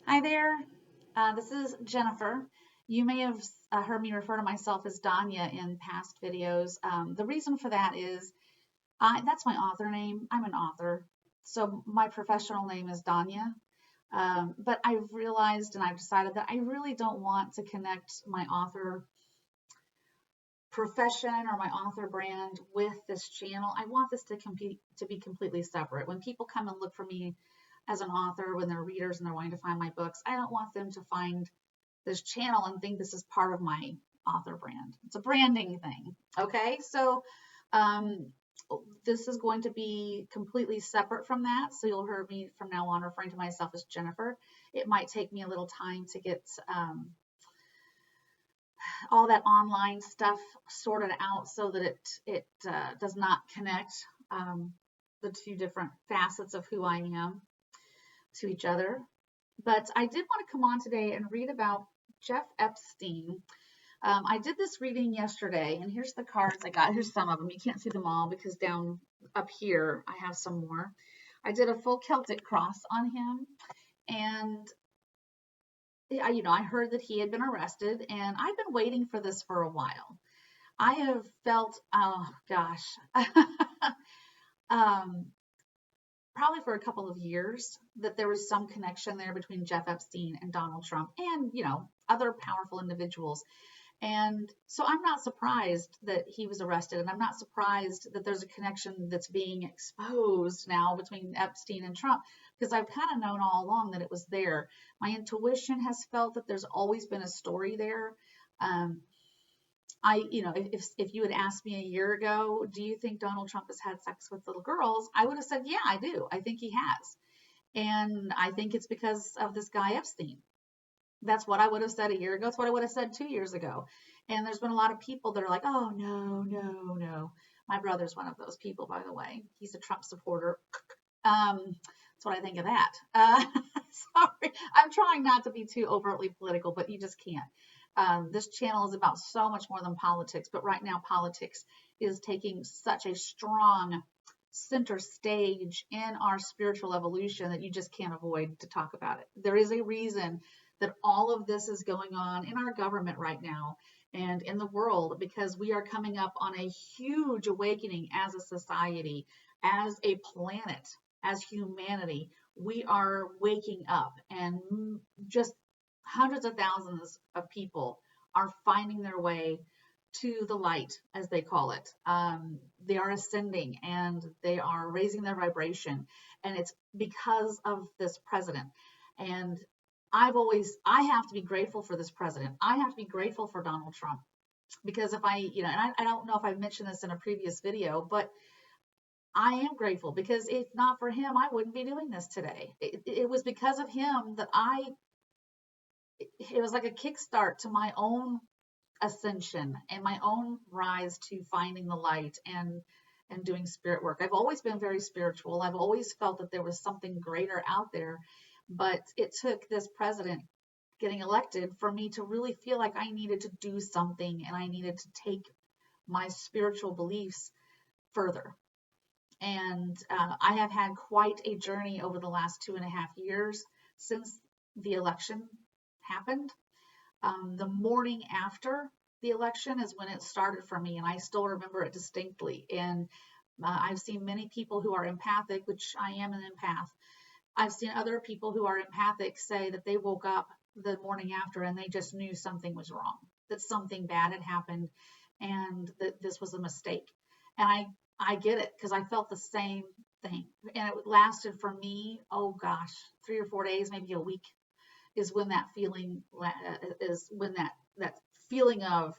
Hi there. This is Jennifer. You may have heard me refer to myself as Danya in past videos. The reason for that is that's my author name. I'm an author. So my professional name is Danya. But I've realized and I've decided that I really don't want to connect my author profession or my author brand with this channel. I want this to be completely separate. When people come and look for me as an author, when they're readers and they're wanting to find my books, I don't want them to find this channel and think this is part of my author brand. It's a branding thing. Okay. So, um, this is going to be completely separate from that. So you'll hear me from now on referring to myself as Jennifer. It might take me a little time to get all that online stuff sorted out so that it does not connect the two different facets of who I am to each other. But I did want to come on today and read about Jeff Epstein. I did this reading yesterday, and here's the cards I got. Here's some of them. You can't see them all because down up here I have some more. I did a full Celtic cross on him, and I heard that he had been arrested, and I've been waiting for this for a while. I have felt, oh gosh, um, probably for a couple of years that there was some connection there between Jeff Epstein and Donald Trump and, other powerful individuals. And so I'm not surprised that he was arrested, and I'm not surprised that there's a connection that's being exposed now between Epstein and Trump, because I've kind of known all along that it was there. My intuition has felt that there's always been a story there. Um, if you had asked me a year ago, do you think Donald Trump has had sex with little girls? I would have said, yeah, I do. I think he has. And I think it's because of this guy Epstein. That's what I would have said a year ago. That's what I would have said 2 years ago. And there's been a lot of people that are like, oh, no, no, no. My brother's one of those people, by the way. He's a Trump supporter. That's what I think of that. Sorry, I'm trying not to be too overtly political, but you just can't. This channel is about so much more than politics, but right now politics is taking such a strong center stage in our spiritual evolution that you just can't avoid to talk about it. There is a reason that all of this is going on in our government right now and in the world because we are coming up on a huge awakening as a society, as a planet, as humanity. We are waking up, and just hundreds of thousands of people are finding their way to the light, as they call it. They are ascending and they are raising their vibration, and it's because of this president. And I have to be grateful for this president. I have to be grateful for Donald Trump because if I don't know if I've mentioned this in a previous video, but I am grateful because if not for him, I wouldn't be doing this today. It was because of him that it was like a kickstart to my own ascension and my own rise to finding the light and doing spirit work. I've always been very spiritual. I've always felt that there was something greater out there, but it took this president getting elected for me to really feel like I needed to do something and I needed to take my spiritual beliefs further. And I have had quite a journey over the last 2.5 years since the election happened. The morning after the election is when it started for me, and I still remember it distinctly. And I've seen many people who are empathic, which I am an empath. I've seen other people who are empathic say that they woke up the morning after and they just knew something was wrong, that something bad had happened, and that this was a mistake. And I get it because I felt the same thing, and it lasted for me. Oh gosh, 3 or 4 days, maybe a week is when that feeling is when that feeling of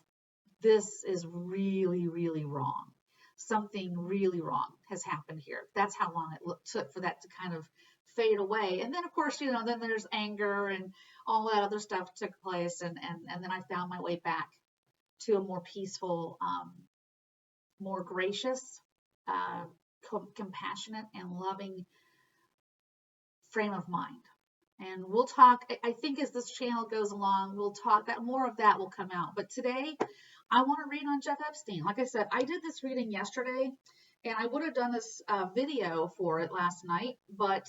this is really really wrong, something really wrong has happened here. That's how long it took for that to kind of fade away. And then of course then there's anger and all that other stuff took place, and then I found my way back to a more peaceful, more gracious, uh, compassionate and loving frame of mind. And we'll talk, I think as this channel goes along, we'll talk that more of that will come out. But today I want to read on Jeff Epstein. Like I said, I did this reading yesterday and I would have done this video for it last night, but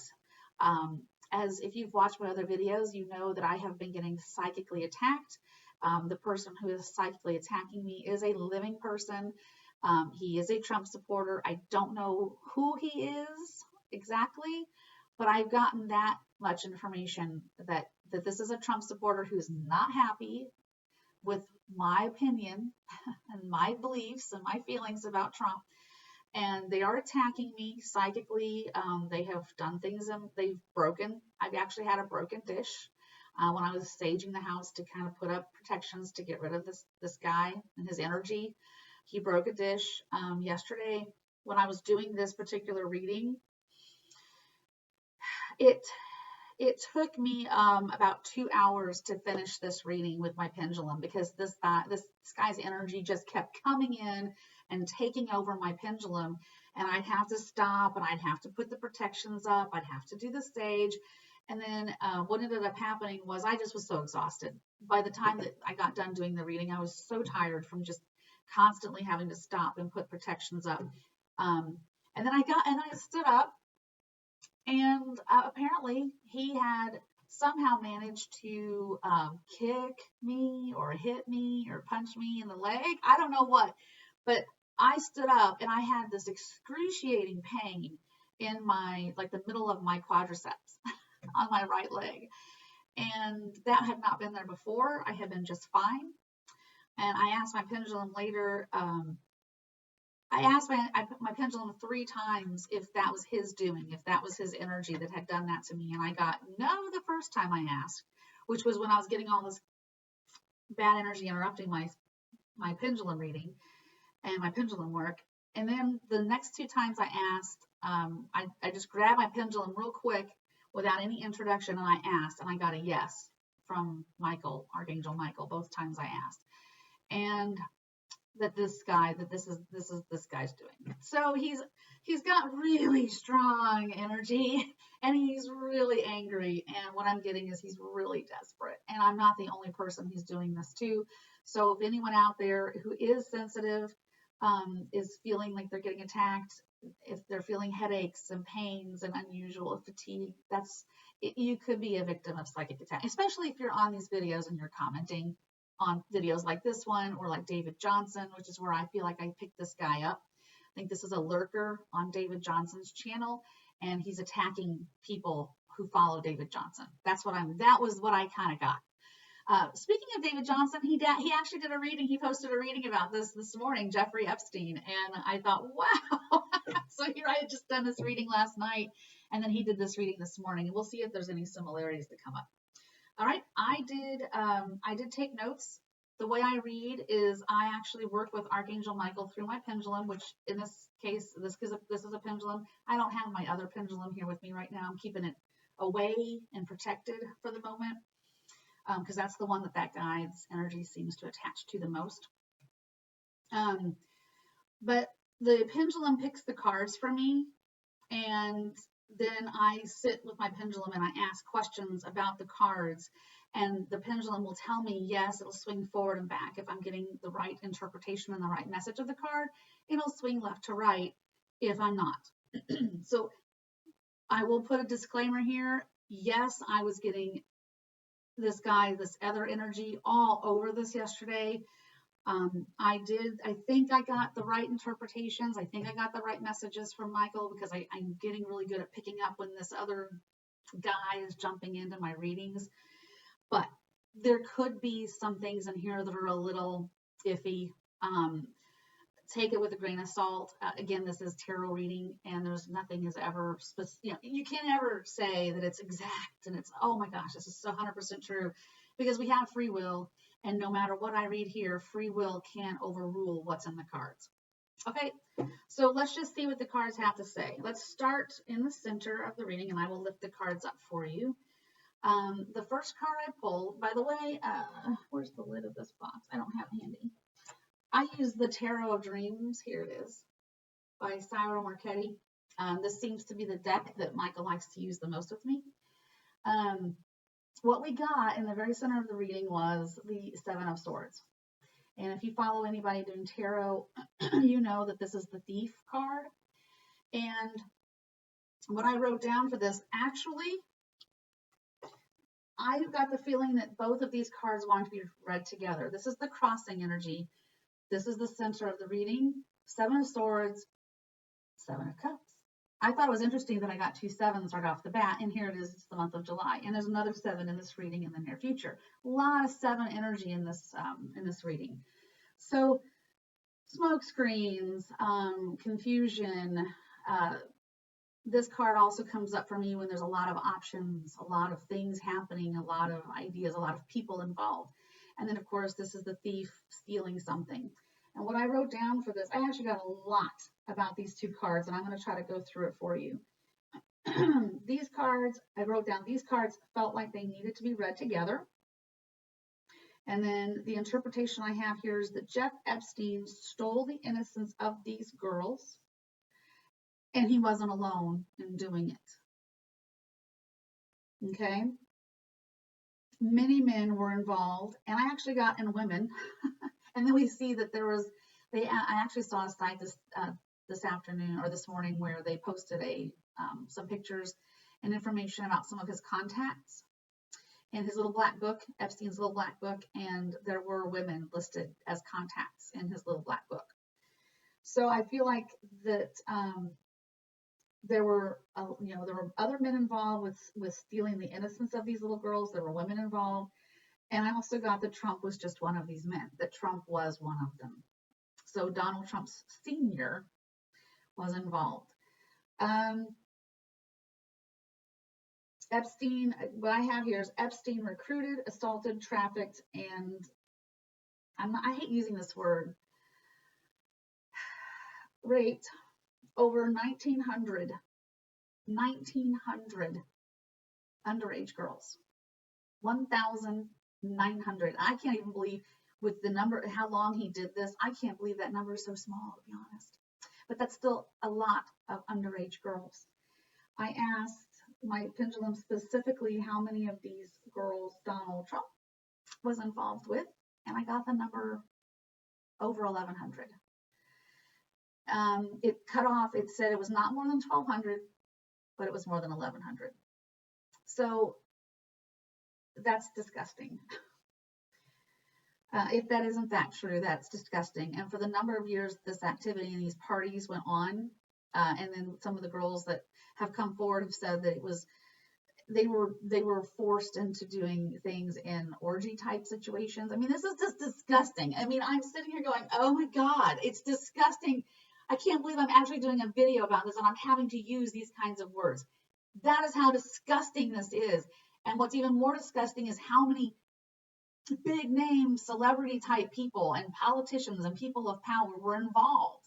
as if you've watched my other videos, you know that I have been getting psychically attacked. The person who is psychically attacking me is a living person. He is a Trump supporter. I don't know who he is exactly, but I've gotten that much information that this is a Trump supporter who's not happy with my opinion and my beliefs and my feelings about Trump. And they are attacking me psychically. They have done things and they've broken. I've actually had a broken dish when I was staging the house to kind of put up protections to get rid of this guy and his energy. He broke a dish yesterday when I was doing this particular reading. It took me about 2 hours to finish this reading with my pendulum because this guy's energy just kept coming in and taking over my pendulum, and I'd have to stop and I'd have to put the protections up. I'd have to do the stage. And then what ended up happening was I just was so exhausted. By the time that I got done doing the reading, I was so tired from just constantly having to stop and put protections up. And then I stood up, and apparently he had somehow managed to kick me or hit me or punch me in the leg. I don't know what, but I stood up and I had this excruciating pain in the middle of my quadriceps on my right leg. And that had not been there before. I had been just fine. And I asked my pendulum later, I put my pendulum 3 times if that was his doing, if that was his energy that had done that to me. And I got no the first time I asked, which was when I was getting all this bad energy interrupting my pendulum reading and my pendulum work. And then the next 2 times I asked, I just grabbed my pendulum real quick without any introduction, and I asked, and I got a yes from Michael, Archangel Michael, both times I asked. And this guy's doing. So he's got really strong energy and he's really angry. And what I'm getting is he's really desperate. And I'm not the only person he's doing this to. So if anyone out there who is sensitive, is feeling like they're getting attacked, if they're feeling headaches and pains and unusual fatigue, you could be a victim of psychic attack, especially if you're on these videos and you're commenting on videos like this one or like David Johnson, which is where I feel like I picked this guy up. I think this is a lurker on David Johnson's channel, and he's attacking people who follow David Johnson. That was what I kind of got. Speaking of David Johnson, he actually did a reading. He posted a reading about this morning, Jeffrey Epstein, and I thought, wow. So here I had just done this reading last night, and then he did this reading this morning. We'll see if there's any similarities that come up. All right, I did take notes. The way I read is I actually work with Archangel Michael through my pendulum, which in this case, this is a pendulum. I don't have my other pendulum here with me right now. I'm keeping it away and protected for the moment because that's the one that guy's energy seems to attach to the most. But the pendulum picks the cards for me, and then I sit with my pendulum and I ask questions about the cards, and the pendulum will tell me, yes, it'll swing forward and back if I'm getting the right interpretation and the right message of the card. It'll swing left to right if I'm not. So I will put a disclaimer here. Yes, I was getting this other energy all over this yesterday. I think I got the right interpretations. I think I got the right messages from Michael because I'm getting really good at picking up when this other guy is jumping into my readings. But there could be some things in here that are a little iffy. Take it with a grain of salt. Again, this is tarot reading, and there's nothing is ever, you can't ever say that it's exact and it's, oh my gosh, this is so 100% true, because we have free will. And no matter what I read here, free will can't overrule what's in the cards. Okay, so let's just see what the cards have to say. Let's start in the center of the reading, and I will lift the cards up for you. The first card I pulled, by the way, where's the lid of this box? I don't have it handy. I use the Tarot of Dreams. Here it is, by Cyril Marchetti. This seems to be the deck that Michael likes to use the most with me. What we got in the very center of the reading was the Seven of Swords. And if you follow anybody doing tarot, you know that this is the Thief card. And what I wrote down for this, actually, I got the feeling that both of these cards want to be read together. This is the crossing energy. This is the center of the reading. 7 of Swords, 7 of Cups. I thought it was interesting that I got 2 sevens right off the bat, and here it is, it's the month of July, and there's another 7 in this reading in the near future. A lot of 7 energy in this reading. So smoke screens, confusion. This card also comes up for me when there's a lot of options, a lot of things happening, a lot of ideas, a lot of people involved. And then, of course, this is the thief stealing something. And what I wrote down for this, I actually got a lot about these 2 cards, and I'm going to try to go through it for you. These cards, I wrote down, these cards felt like they needed to be read together. And then the interpretation I have here is that Jeff Epstein stole the innocence of these girls, and he wasn't alone in doing it. Okay? Many men were involved, and I actually got in women. And then we see that there was, I actually saw a site this afternoon or this morning where they posted some pictures and information about some of his contacts in his little black book, Epstein's little black book, and there were women listed as contacts in his little black book. So I feel like that there were other men involved with stealing the innocence of these little girls. There were women involved. And I also got that Trump was just one of these men, that Trump was one of them. So Donald Trump Sr. was involved. Epstein, what I have here is Epstein recruited, assaulted, trafficked, and I hate using this word, raped over 1,900 underage girls. 1,900. I can't even believe with the number, how long he did this. I can't believe that number is so small, to be honest. But that's still a lot of underage girls. I asked my pendulum specifically how many of these girls Donald Trump was involved with, and I got the number over 1,100. It cut off, it said it was not more than 1,200, but it was more than 1,100. So that's disgusting. If that is in fact true, that's disgusting. And for the number of years this activity and these parties went on, and then some of the girls that have come forward have said that they were forced into doing things in orgy type situations. I mean, this is just disgusting. I mean, I'm sitting here going, oh my God, it's disgusting. I can't believe I'm actually doing a video about this and I'm having to use these kinds of words. That is how disgusting this is. And what's even more disgusting is how many big name celebrity type people and politicians and people of power were involved.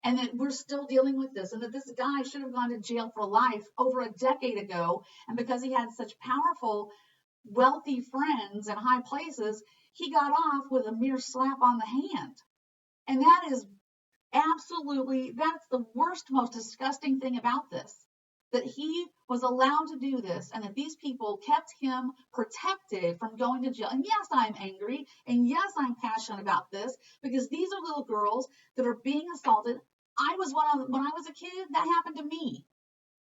And that we're still dealing with this, and that this guy should have gone to jail for life over a decade ago. And because he had such powerful, wealthy friends in high places, he got off with a mere slap on the hand. And that is absolutely, that's the worst, most disgusting thing about this. That he was allowed to do this, and that these people kept him protected from going to jail. And yes, I'm angry, and yes, I'm passionate about this, because these are little girls that are being assaulted. When I was a kid, that happened to me.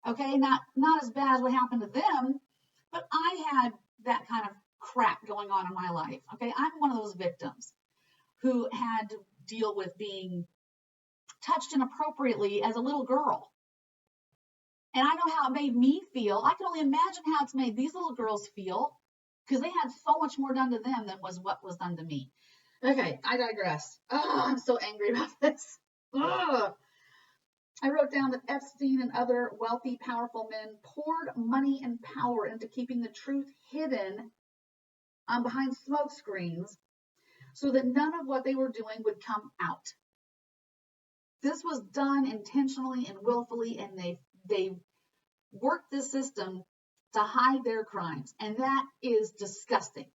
Okay, not as bad as what happened to them, but I had that kind of crap going on in my life. Okay, I'm one of those victims who had to deal with being touched inappropriately as a little girl. And I know how it made me feel. I can only imagine how it's made these little girls feel, because they had so much more done to them than was what was done to me. Okay, I digress. Oh, I'm so angry about this. Ugh. I wrote down that Epstein and other wealthy, powerful men poured money and power into keeping the truth hidden behind smoke screens so that none of what they were doing would come out. This was done intentionally and willfully, and they worked this system to hide their crimes, and that is disgusting.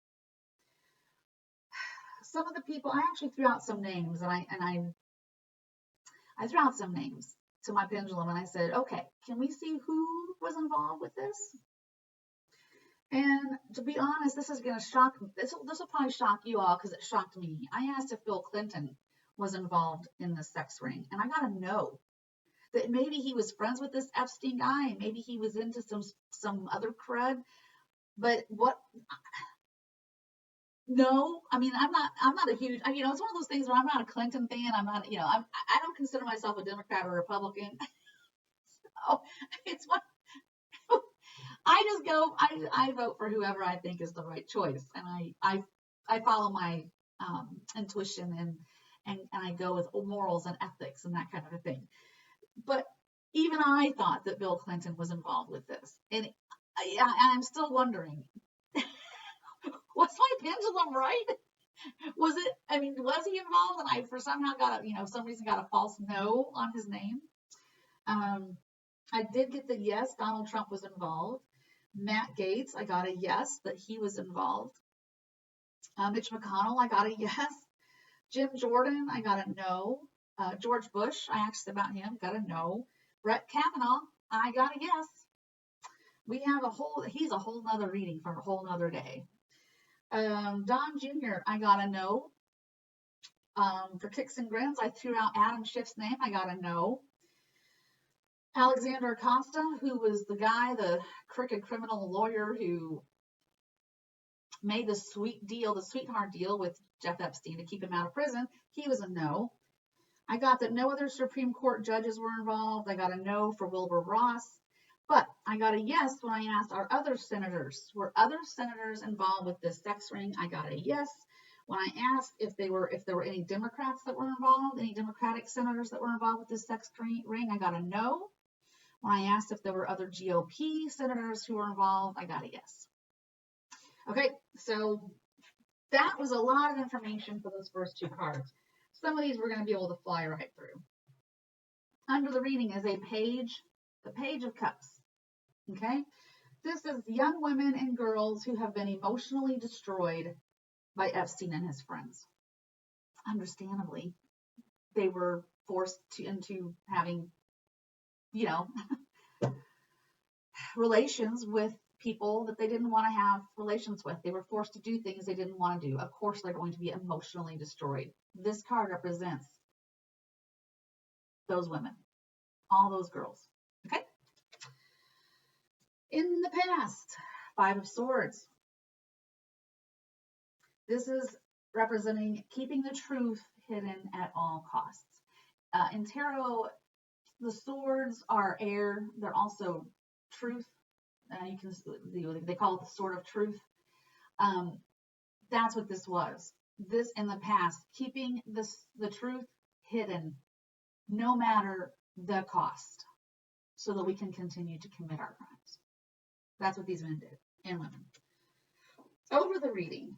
Some of the people, I actually threw out some names, and I threw out some names to my pendulum, and I said, okay, can we see who was involved with this? And to be honest, this is going to shock me. This will probably shock you all, because it shocked me. I asked if Bill Clinton was involved in the sex ring, and I got to know that maybe he was friends with this Epstein guy, and maybe he was into some other crud. But what? No, I mean, I'm not a huge. It's one of those things where I'm not a Clinton fan. I'm not, I don't consider myself a Democrat or Republican. So it's what I just go. I vote for whoever I think is the right choice, and I follow my intuition, and I go with morals and ethics and that kind of a thing. But even I thought that Bill Clinton was involved with this, and I'm still wondering, was my pendulum right? Was it? I mean, was he involved? And I for somehow got some reason got a false no on his name. Um, I did get the yes, Donald Trump was involved. Matt Gaetz, I got a yes that he was involved. Mitch McConnell, I got a yes. Jim Jordan, I got a no. George Bush, I asked about him, got a no. Brett Kavanaugh, I got a yes. We have he's a whole nother reading for a whole nother day. Don Jr., I got a no. For kicks and grins, I threw out Adam Schiff's name, I got a no. Alexander Acosta, who was the guy, the crooked criminal lawyer who made the sweetheart deal with Jeff Epstein to keep him out of prison, he was a no. I got that no other Supreme Court judges were involved. I got a no for Wilbur Ross. But I got a yes when I asked our other senators, were other senators involved with this sex ring? I got a yes. When I asked if there were any Democrats that were involved, any Democratic senators that were involved with this sex ring, I got a no. When I asked if there were other GOP senators who were involved, I got a yes. Okay, so that was a lot of information for those first two cards. Some of these we're going to be able to fly right through. Under the reading is the Page of Cups. Okay, this is young women and girls who have been emotionally destroyed by Epstein and his friends. Understandably, they were forced into having, relations with people that they didn't want to have relations with. They were forced to do things they didn't want to do. Of course, they're going to be emotionally destroyed. This card represents those women, all those girls. Okay? In the past, Five of Swords. This is representing keeping the truth hidden at all costs. In tarot, the swords are air. They're also truth. They call it the sword of truth. That's what this was. This in the past, keeping the truth hidden, no matter the cost, so that we can continue to commit our crimes. That's what these men did, and women. Over the reading,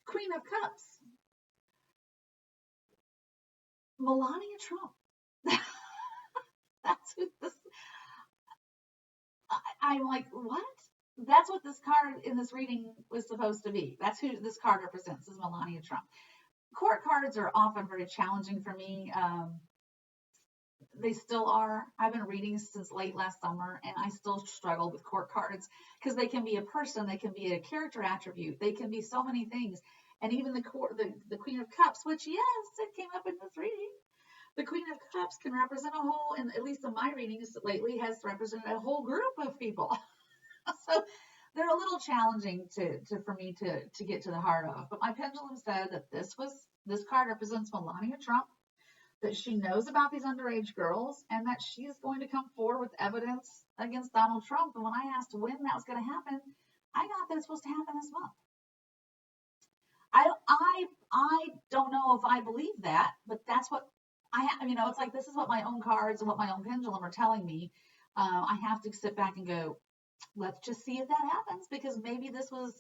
Queen of Cups, Melania Trump. That's who this. I'm like, what? That's what this card in this reading was supposed to be. That's who this card represents, is Melania Trump. Court cards are often very challenging for me. They still are. I've been reading since late last summer, and I still struggle with court cards because they can be a person, they can be a character attribute, they can be so many things. And even the Queen of Cups, which, yes, it came up in this reading. The Queen of Cups can represent a whole, and at least in my readings lately, has represented a whole group of people. So they're a little challenging for me to get to the heart of. But my pendulum said that this card represents Melania Trump, that she knows about these underage girls, and that she is going to come forward with evidence against Donald Trump. And when I asked when that was going to happen, I got that it's supposed to happen this month. I don't know if I believe that, but that's what it's like, this is what my own cards and what my own pendulum are telling me. I have to sit back and go, let's just see if that happens, because maybe this was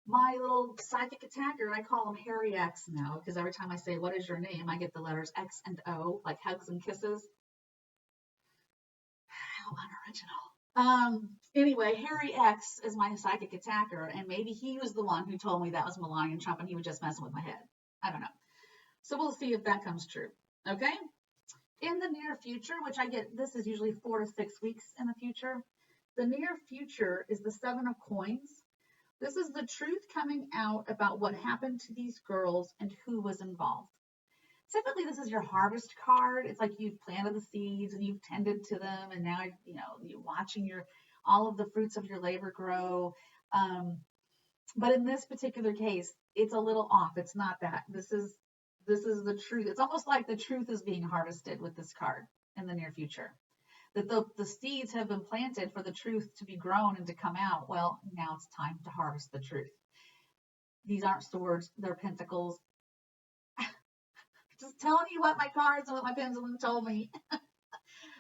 my little psychic attacker. I call him Harry X now, because every time I say, what is your name? I get the letters X and O, like hugs and kisses. How unoriginal. Anyway, Harry X is my psychic attacker, and maybe he was the one who told me that was Melania Trump, and he was just messing with my head. I don't know. So we'll see if that comes true. Okay? In the near future, which I get, this is usually 4 to 6 weeks in the future. The near future is the Seven of Coins. This is the truth coming out about what happened to these girls and who was involved. Typically, this is your harvest card. It's like you've planted the seeds and you've tended to them, and now you're watching all of the fruits of your labor grow. But in this particular case, it's a little off. It's not that. This is the truth. It's almost like the truth is being harvested with this card in the near future. That the seeds have been planted for the truth to be grown and to come out. Well, now it's time to harvest the truth. These aren't swords, they're pentacles. Just telling you what my cards and what my pendulum told me.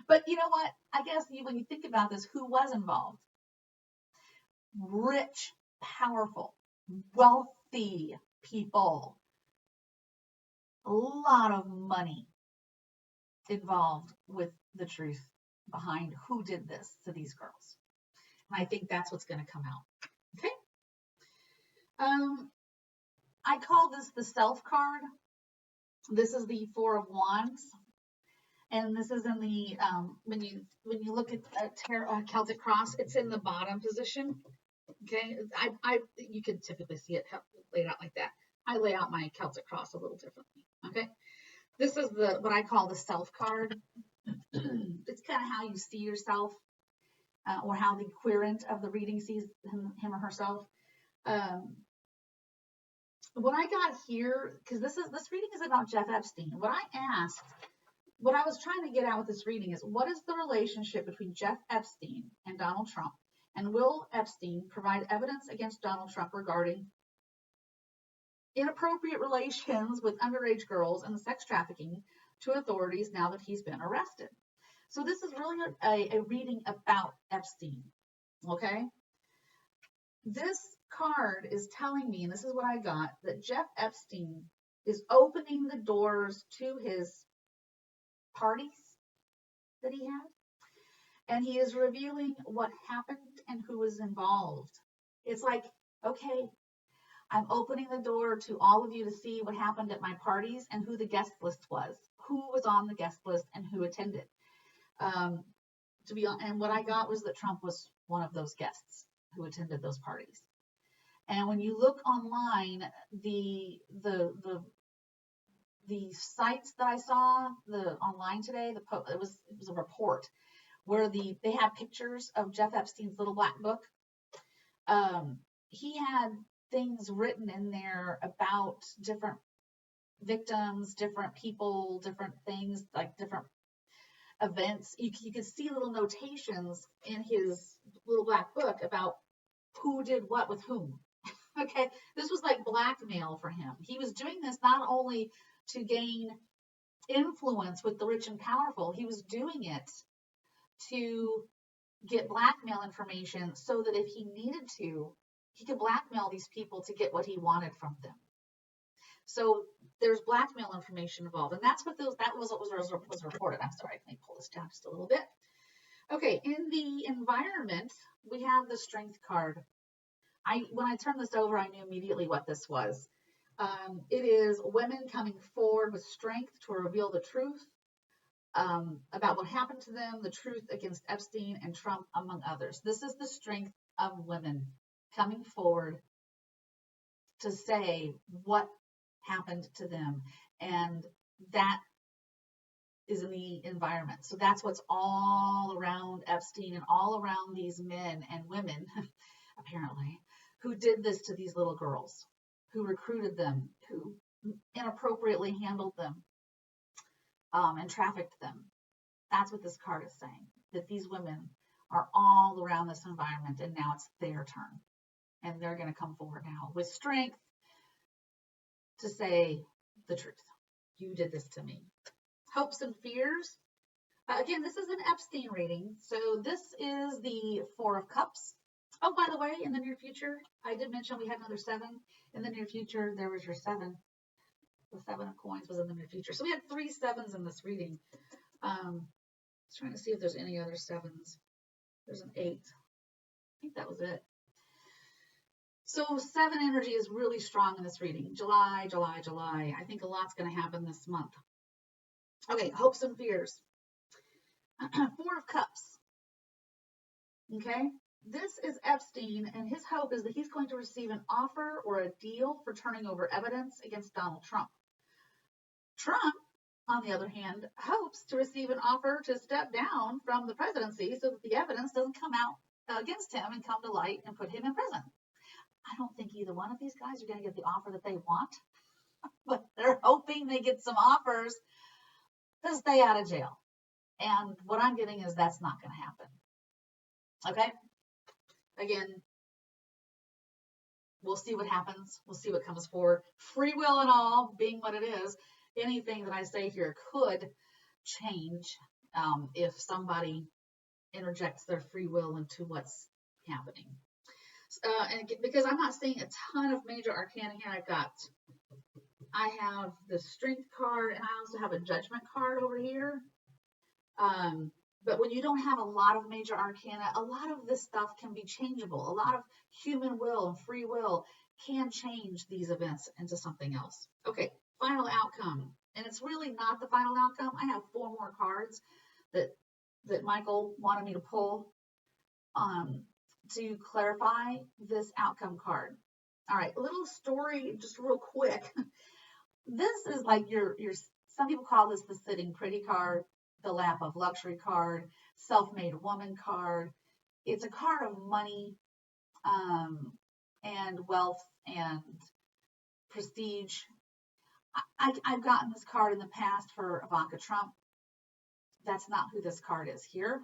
But you know what? I guess when you think about this, who was involved? Rich, powerful, wealthy people. A lot of money involved with the truth behind who did this to these girls. And I think that's what's going to come out. Okay. I call this the self card. This is the Four of Wands. And this is in the, when you look at Celtic cross, it's in the bottom position. Okay. You can typically see it laid out like that. I lay out my Celtic cross a little differently. Okay. This is what I call the self card. It's kind of how you see yourself, or how the querent of the reading sees him or herself. What I got here, because this reading is about Jeff Epstein. What I was trying to get out with this reading is, what is the relationship between Jeff Epstein and Donald Trump? And will Epstein provide evidence against Donald Trump regarding inappropriate relations with underage girls and sex trafficking to authorities now that he's been arrested? So this is really a reading about Epstein, okay? This card is telling me, and this is what I got, that Jeff Epstein is opening the doors to his parties that he had, and he is revealing what happened and who was involved. It's like, okay, I'm opening the door to all of you to see what happened at my parties and who the guest list was, who was on the guest list and who attended. And what I got was that Trump was one of those guests who attended those parties. And when you look online, the sites that I saw online today, it was a report where they had pictures of Jeff Epstein's little black book. He had things written in there about different victims, different people, different things, like different events. You could see little notations in his little black book about who did what with whom. Okay, this was like blackmail for him. He was doing this not only to gain influence with the rich and powerful, he was doing it to get blackmail information so that if he needed to, he could blackmail these people to get what he wanted from them. So there's blackmail information involved, and that was what was reported. I'm sorry, let me pull this down just a little bit. Okay, in the environment, we have the Strength card. When I turned this over, I knew immediately what this was. It is women coming forward with strength to reveal the truth about what happened to them, the truth against Epstein and Trump, among others. This is the strength of women coming forward to say what happened to them, and that is in the environment. So that's what's all around Epstein and all around these men and women, apparently, who did this to these little girls, who recruited them, who inappropriately handled them, and trafficked them. That's what this card is saying, that these women are all around this environment, and now it's their turn. And they're going to come forward now with strength to say the truth. You did this to me. Hopes and fears. Again, this is an Epstein reading. So this is the Four of Cups. Oh, by the way, in the near future, I did mention we had another 7. In the near future, there was your 7. The 7 of coins was in the near future. So we had 3 7s in this reading. I was trying to see if there's any other 7s. There's an 8. I think that was it. So 7 energy is really strong in this reading. July. I think a lot's going to happen this month. Okay, hopes and fears. 4 of Cups. Okay, this is Epstein, and his hope is that he's going to receive an offer or a deal for turning over evidence against Donald Trump. Trump, on the other hand, hopes to receive an offer to step down from the presidency so that the evidence doesn't come out against him and come to light and put him in prison. either one of these guys are going to get the offer that they want, but they're hoping they get some offers to stay out of jail. And what I'm getting is that's not going to happen. Okay? Again, we'll see what happens. We'll see what comes forward. Free will and all, being what it is, anything that I say here could change if somebody interjects their free will into what's happening. And because I'm not seeing a ton of major arcana here, I have the strength card, and I also have a judgment card over here. But when you don't have a lot of major arcana, a lot of this stuff can be changeable. A lot of human will and free will can change these events into something else. Okay, final outcome. And it's really not the final outcome. I have 4 more cards that Michael wanted me to pull to clarify this outcome card. All right, a little story, just real quick. This is like your some people call this the sitting pretty card, the lap of luxury card, self-made woman card. It's a card of money and wealth and prestige. I've gotten this card in the past for Ivanka Trump. That's not who this card is here.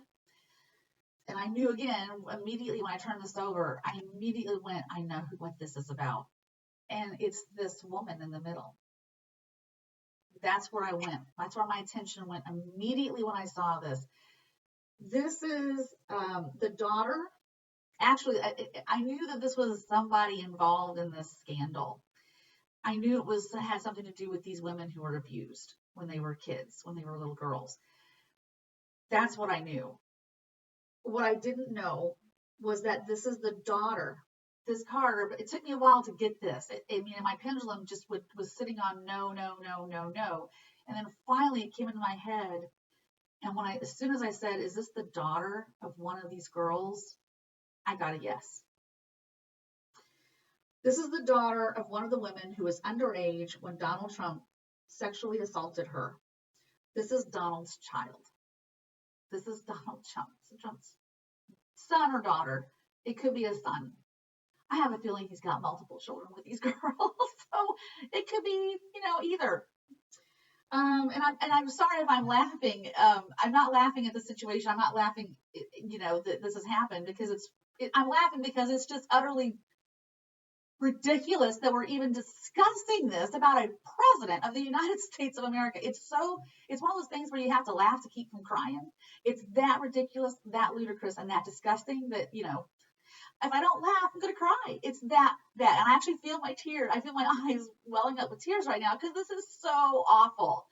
And I knew, again, immediately when I turned this over, I immediately went, I know what this is about. And it's this woman in the middle. That's where I went. That's where my attention went immediately when I saw this. This is the daughter. Actually, I knew that this was somebody involved in this scandal. I knew it had something to do with these women who were abused when they were kids, when they were little girls. That's what I knew. What I didn't know was that this is the daughter. This card, but it took me a while to get this. My pendulum just was sitting on no. And then finally it came into my head. And as soon as I said, is this the daughter of one of these girls? I got a yes. This is the daughter of one of the women who was underage when Donald Trump sexually assaulted her. This is Donald's child. This is Donald Trump's son or daughter. It could be a son. I have a feeling he's got multiple children with these girls, so it could be, either. And I'm sorry if I'm laughing. I'm not laughing at the situation. I'm not laughing, that this has happened because I'm laughing because it's just utterly ridiculous that we're even discussing this about a president of the United States of America. It's one of those things where you have to laugh to keep from crying. It's that ridiculous, that ludicrous, and that disgusting that, if I don't laugh, I'm going to cry. It's that bad. And I actually feel my tears. I feel my eyes welling up with tears right now because this is so awful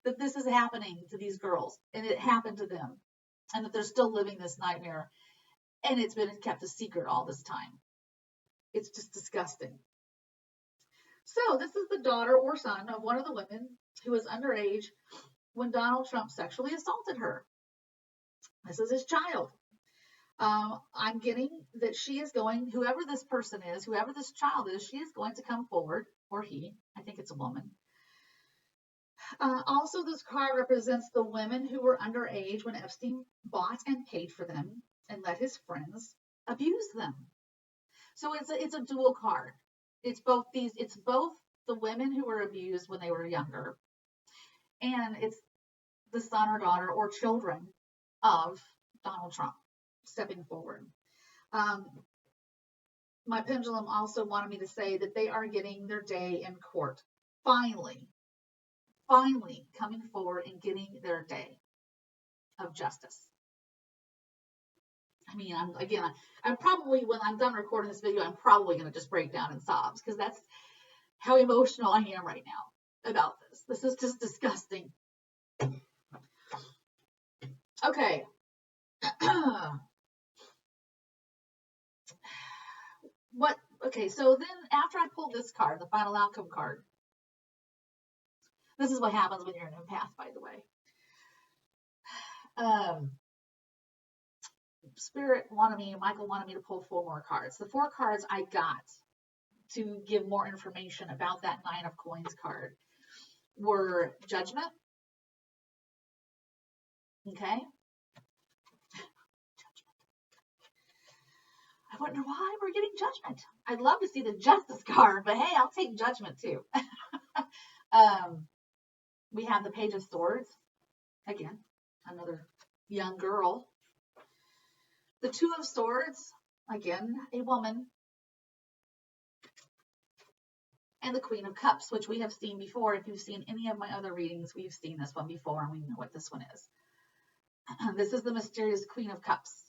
that this is happening to these girls and it happened to them and that they're still living this nightmare and it's been kept a secret all this time. It's just disgusting. So this is the daughter or son of one of the women who was underage when Donald Trump sexually assaulted her. This is his child. I'm getting that she is going, whoever this person is, whoever this child is, she is going to come forward, or he, I think it's a woman. Also, this card represents the women who were underage when Epstein bought and paid for them and let his friends abuse them. So it's a dual card. It's both the women who were abused when they were younger, and it's the son or daughter or children of Donald Trump stepping forward. My pendulum also wanted me to say that they are getting their day in court. Finally coming forward and getting their day of justice. I'm probably, when I'm done recording this video, I'm probably going to just break down in sobs because that's how emotional I am right now about this. This is just disgusting. Okay. So then after I pulled this card, the final outcome card, this is what happens when you're an empath, by the way. Michael wanted me to pull 4 more cards. The 4 cards I got to give more information about that 9 of coins card were judgment. Okay. I wonder why we're getting judgment. I'd love to see the justice card, but hey, I'll take judgment too. We have the Page of Swords. Again, another young girl. The Two of Swords. Again, a woman. And the Queen of Cups, which we have seen before. If you've seen any of my other readings, we've seen this one before, and we know what this one is. This is the mysterious Queen of Cups.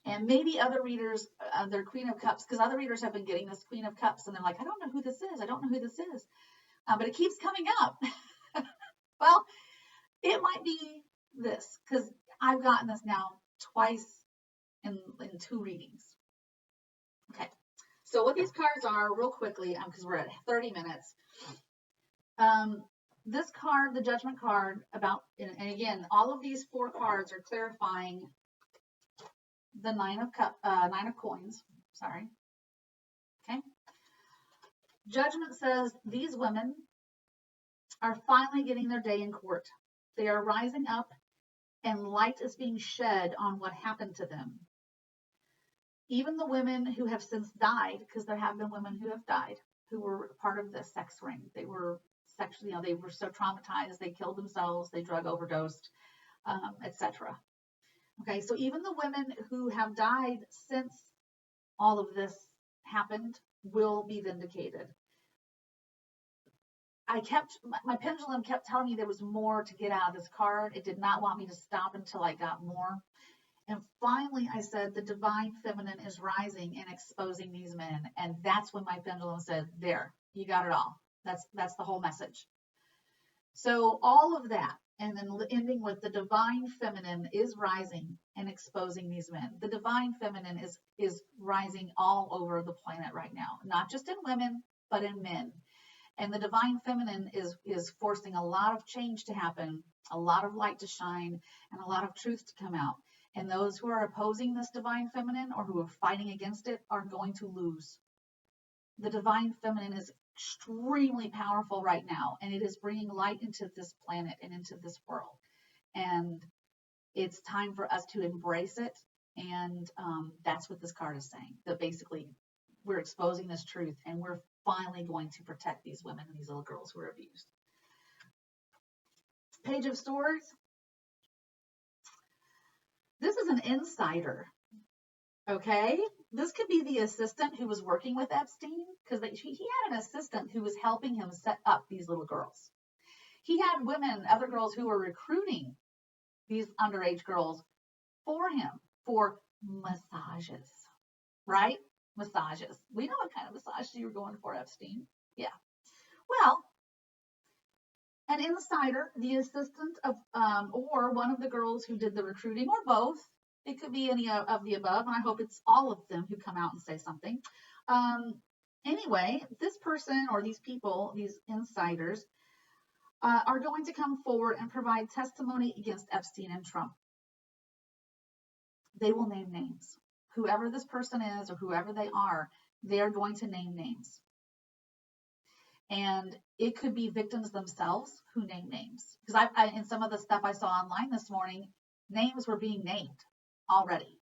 And maybe other readers, their Queen of Cups, because other readers have been getting this Queen of Cups, and they're like, I don't know who this is. I don't know who this is. But it keeps coming up. Well, it might be this, because I've gotten this now twice in 2 readings. Okay. So what these cards are, real quickly, because we're at 30 minutes. This card, the Judgment card, and again, all of these 4 cards are clarifying the Nine of Coins. Sorry. Okay. Judgment says these women are finally getting their day in court. They are rising up, and light is being shed on what happened to them. Even the women who have since died, because there have been women who have died, who were part of this sex ring. They were sexually, they were so traumatized, they killed themselves, they drug overdosed, etc. Okay, so even the women who have died since all of this happened will be vindicated. My pendulum kept telling me there was more to get out of this card. It did not want me to stop until I got more. And finally, I said, the divine feminine is rising and exposing these men. And that's when my pendulum said, there, you got it all. That's the whole message. So all of that, and then ending with the divine feminine is rising and exposing these men. The divine feminine is rising all over the planet right now, not just in women, but in men. And the divine feminine is forcing a lot of change to happen, a lot of light to shine, and a lot of truth to come out. And those who are opposing this divine feminine or who are fighting against it are going to lose. The divine feminine is extremely powerful right now, and it is bringing light into this planet and into this world. And it's time for us to embrace it. And that's what this card is saying, that basically we're exposing this truth, and we're finally going to protect these women and these little girls who are abused. Page of Swords. This is an insider. Okay, this could be the assistant who was working with Epstein, because he had an assistant who was helping him set up these little girls. He had women, other girls who were recruiting these underage girls for him for massages, right? Massages. We know what kind of massage you were going for, Epstein. Yeah. Well, an insider, the assistant of, or one of the girls who did the recruiting, or both. It could be any of the above, and I hope it's all of them who come out and say something. Anyway, this person or these people, these insiders, are going to come forward and provide testimony against Epstein and Trump. They will name names. Whoever this person is or whoever they are going to name names. And it could be victims themselves who name names. Because in some of the stuff I saw online this morning, names were being named already.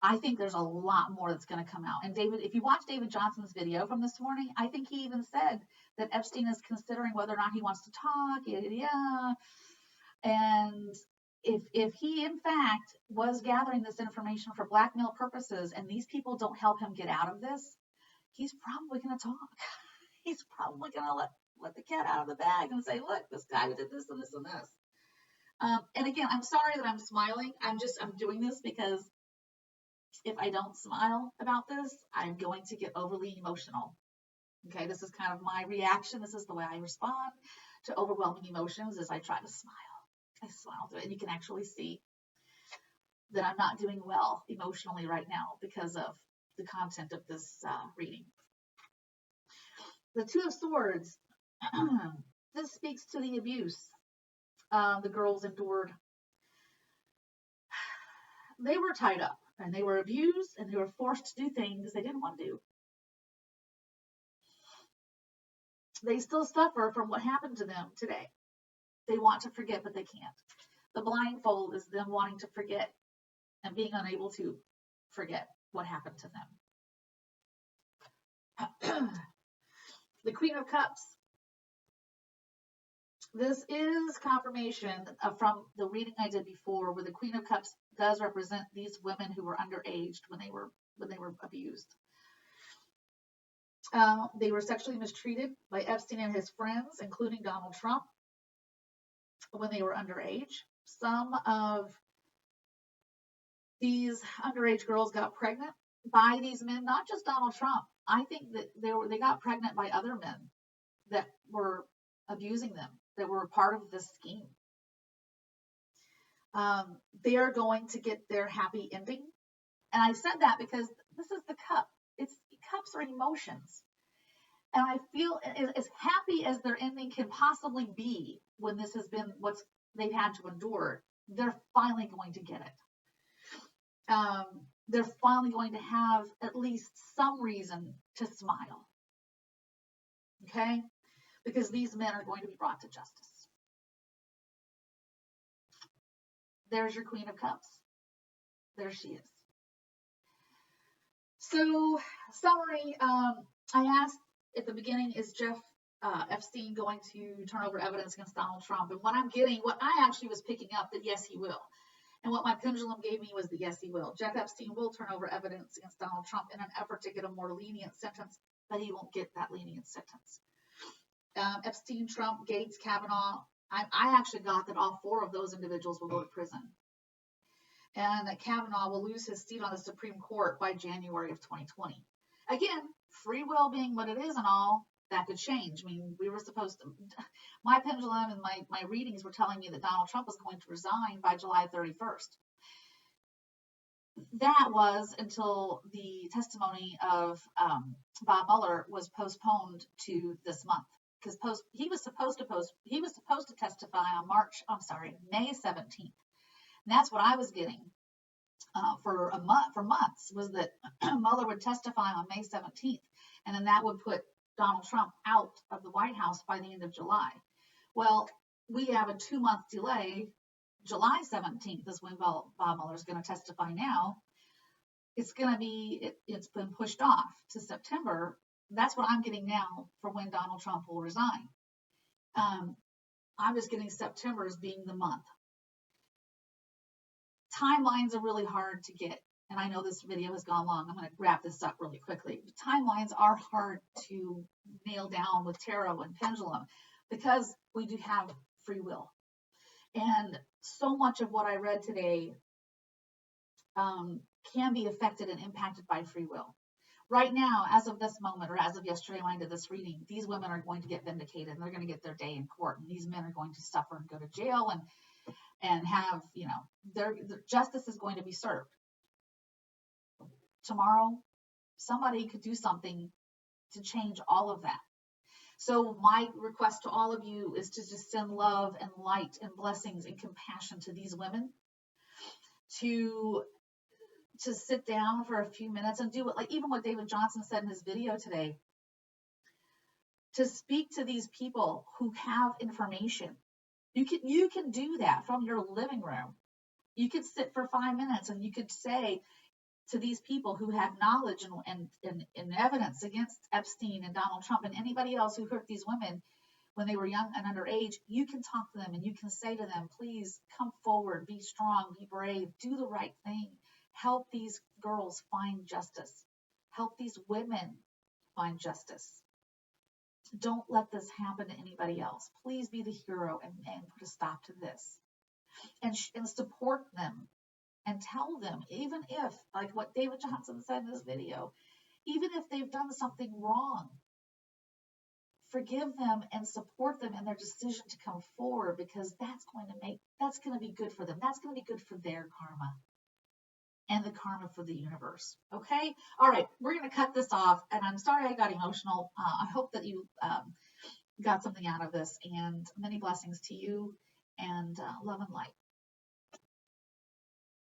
I think there's a lot more that's going to come out. And David, if you watch David Johnson's video from this morning, I think he even said that Epstein is considering whether or not he wants to talk. Yeah. And if he, in fact, was gathering this information for blackmail purposes and these people don't help him get out of this, he's probably going to talk. He's probably going to let the cat out of the bag and say, look, this guy did this and this and this. And again, I'm sorry that I'm smiling. I'm doing this because if I don't smile about this, I'm going to get overly emotional. Okay, this is kind of my reaction. This is the way I respond to overwhelming emotions, is I try to smile. I smile through it, and you can actually see that I'm not doing well emotionally right now because of the content of this reading. The Two of Swords. This speaks to the abuse the girls endured. They were tied up, and they were abused, and they were forced to do things they didn't want to do. They still suffer from what happened to them today. They want to forget, but they can't. The blindfold is them wanting to forget and being unable to forget what happened to them. The Queen of Cups. This is confirmation from the reading I did before, where the Queen of Cups does represent these women who were underaged when they were abused. They were sexually mistreated by Epstein and his friends, including Donald Trump, when they were underage. Some of these underage girls got pregnant by these men, not just Donald Trump. I think that they got pregnant by other men that were abusing them, that were a part of this scheme. They are going to get their happy ending. And I said that because this is the cup. Cups are emotions. And I feel as happy as their ending can possibly be when this has been what they've had to endure, they're finally going to get it. They're finally going to have at least some reason to smile. Okay? Because these men are going to be brought to justice. There's your Queen of Cups. There she is. So, summary, I asked at the beginning, is Jeff Epstein going to turn over evidence against Donald Trump? And what I actually was picking up that yes, he will. And what my pendulum gave me was that yes, he will. Jeff Epstein will turn over evidence against Donald Trump in an effort to get a more lenient sentence, but he won't get that lenient sentence. Epstein, Trump, Gates, Kavanaugh, I actually got that all 4 of those individuals will go to prison. And that Kavanaugh will lose his seat on the Supreme Court by January of 2020. Again, free will being what it is and all, that could change. I mean, we were supposed to, my pendulum and my readings were telling me that Donald Trump was going to resign by July 31st. That was until the testimony of Bob Mueller was postponed to this month. Because he was supposed to testify on May 17th. And that's what I was getting for months, was that Mueller would testify on May 17th, and then that would put Donald Trump out of the White House by the end of July. Well, we have a 2-month delay. July 17th is when Bob Mueller is going to testify now. It's been pushed off to September. That's what I'm getting now for when Donald Trump will resign. I'm just getting September as being the month. Timelines are really hard to get, and I know this video has gone long. I'm going to wrap this up really quickly. Timelines are hard to nail down with tarot and pendulum because we do have free will. And so much of what I read today can be affected and impacted by free will. Right now, as of this moment, or as of yesterday when I did this reading, these women are going to get vindicated, and they're going to get their day in court, and these men are going to suffer and go to jail and have, their justice is going to be served. Tomorrow, somebody could do something to change all of that. So my request to all of you is to just send love and light and blessings and compassion to these women, to sit down for a few minutes and do even what David Johnson said in his video today, to speak to these people who have information. You can do that from your living room. You could sit for 5 minutes and you could say to these people who have knowledge and evidence against Epstein and Donald Trump and anybody else who hurt these women when they were young and underage, you can talk to them and you can say to them, please come forward, be strong, be brave, do the right thing. Help these girls find justice. Help these women find justice. Don't let this happen to anybody else. Please be the hero and put a stop to this. And support them and tell them, even if, like what David Johnson said in this video, even if they've done something wrong, forgive them and support them in their decision to come forward, because that's going to be good for them. That's going to be good for their karma and the karma for the universe. Okay? All right, we're going to cut this off, and I'm sorry I got emotional. I hope that you got something out of this, and many blessings to you, and love and light.